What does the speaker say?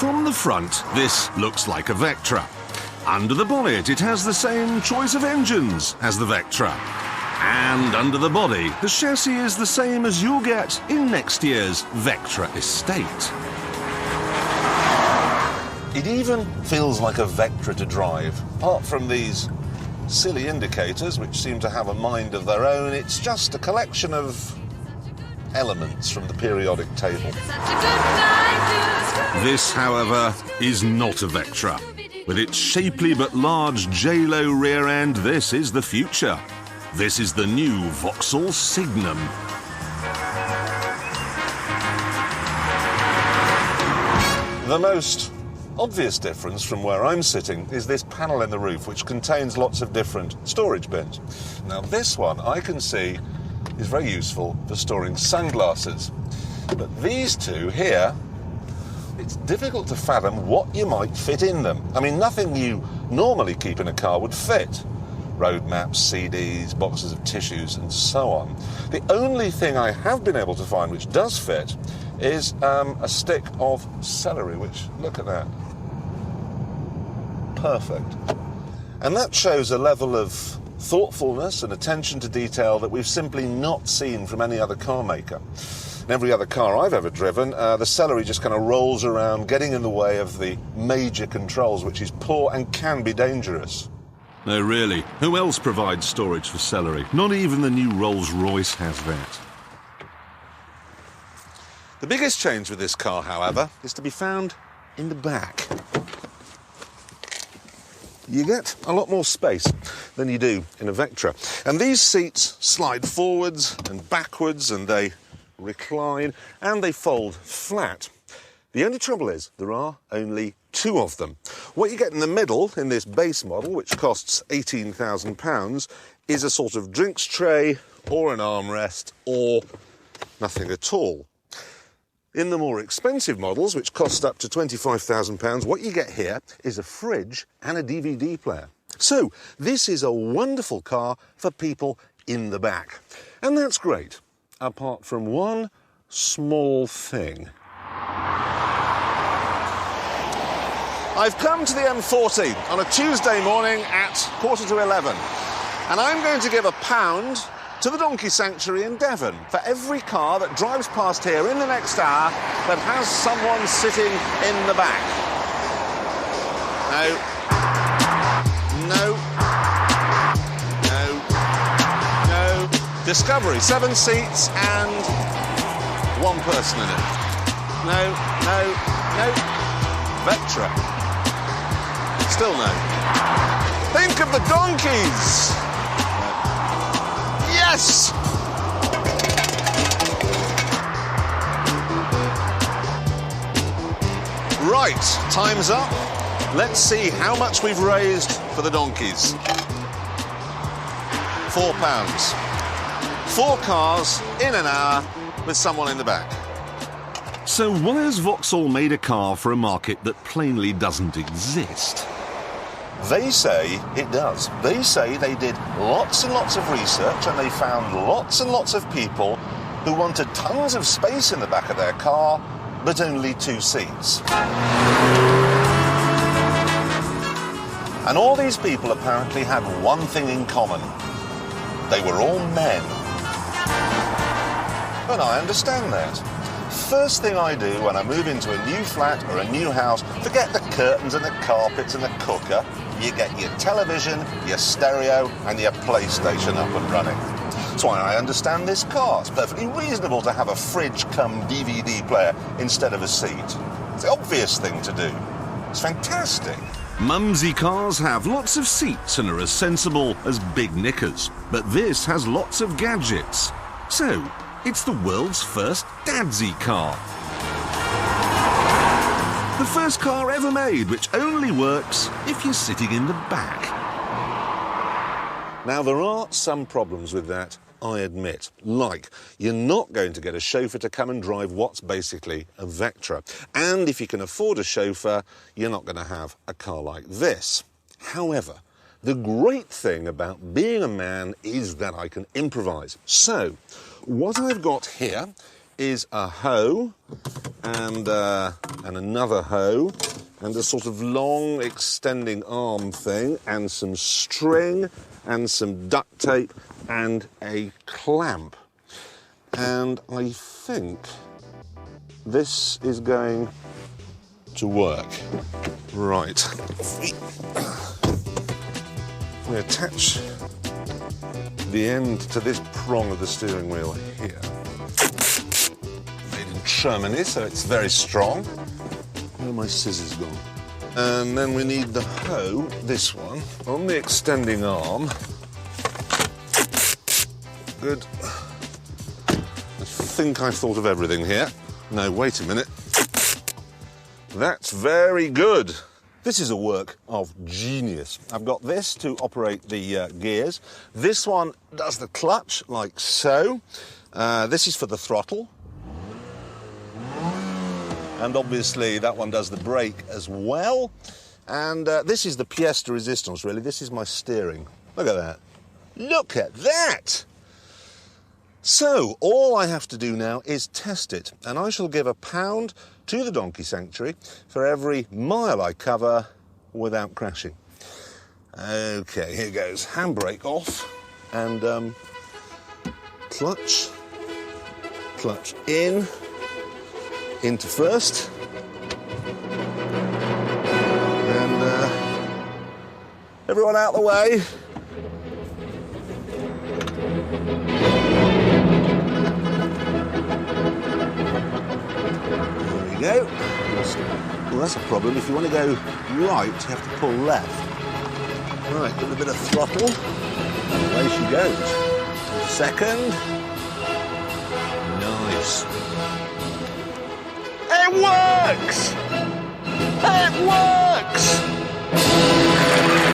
From the front, this looks like a Vectra. Under the bonnet, it has the same choice of engines as the Vectra. And under the body, the chassis is the same as you'll get in next year's Vectra estate. It even feels like a Vectra to drive. Apart from these silly indicators, which seem to have a mind of their own, it's just a collection of elements from the periodic table. This, however, is not a Vectra. With its shapely but large J-Lo rear end, this is the future. This is the new Vauxhall Signum. The most obvious difference from where I'm sitting is this panel in the roof, which contains lots of different storage bins. Now, this one I can see is very useful for storing sunglasses. But these two here, it's difficult to fathom what you might fit in them. I mean, nothing you normally keep in a car would fit. Road maps, CDs, boxes of tissues, and so on. The only thing I have been able to find which does fit is a stick of celery, which, look at that. Perfect. And that shows a level of thoughtfulness and attention to detail that we've simply not seen from any other car maker. In every other car I've ever driven, the celery just kind of rolls around, getting in the way of the major controls, which is poor and can be dangerous. No, really. Who else provides storage for celery? Not even the new Rolls-Royce has that. The biggest change with this car, however, is to be found in the back. You get a lot more space than you do in a Vectra. And these seats slide forwards and backwards, and they recline, and they fold flat. The only trouble is there are only two of them. What you get in the middle, in this base model, which costs £18,000, is a sort of drinks tray or an armrest or nothing at all. In the more expensive models, which cost up to £25,000, what you get here is a fridge and a DVD player. So this is a wonderful car for people in the back. And that's great, apart from one small thing. I've come to the M40 on a Tuesday morning at 11:15, and I'm going to give £1 to the Donkey Sanctuary in Devon for every car that drives past here in the next hour that has someone sitting in the back. No. No. No. No. Discovery, 7 seats and 1 person in it. No. No. No. Vectra. Still no. Think of the donkeys! Yes! Right, time's up. Let's see how much we've raised for the donkeys. £4. 4 cars in an hour with someone in the back. So why has Vauxhall made a car for a market that plainly doesn't exist? They say it does. They say they did lots and lots of research and they found lots and lots of people who wanted tons of space in the back of their car, but only 2 seats. And all these people apparently had one thing in common. They were all men. And I understand that. First thing I do when I move into a new flat or a new house, forget the curtains and the carpets and the cooker. You get your television, your stereo, and your PlayStation up and running. That's why I understand this car. It's perfectly reasonable to have a fridge cum DVD player instead of a seat. It's the obvious thing to do. It's fantastic. Mumsy cars have lots of seats and are as sensible as big knickers. But this has lots of gadgets. So, it's the world's first dadsy car. The first car ever made, which only works if you're sitting in the back. Now, there are some problems with that, I admit. Like, you're not going to get a chauffeur to come and drive what's basically a Vectra. And if you can afford a chauffeur, you're not going to have a car like this. However, the great thing about being a man is that I can improvise. So, what I've got here is a hoe and another hoe, and a sort of long extending arm thing, and some string, and some duct tape, and a clamp. And I think this is going to work. Right. We attach the end to this prong of the steering wheel here. Made in Germany, so it's very strong. Where are my scissors gone? And then we need the hoe, this one, on the extending arm. Good. I think I've thought of everything here. No, wait a minute. That's very good. This is a work of genius. I've got this to operate the gears. This one does the clutch, like so. This is for the throttle. And obviously that one does the brake as well. And this is the pièce de résistance, really. This is my steering. Look at that. Look at that! So, all I have to do now is test it, and I shall give £1 to the Donkey Sanctuary for every mile I cover without crashing. Okay, here goes. Handbrake off, and clutch in, into first, and everyone out the way. Go. Well, that's a problem. If you want to go right, you have to pull left. Right, give it a bit of throttle. Away she goes. Second. Nice. It works! It works!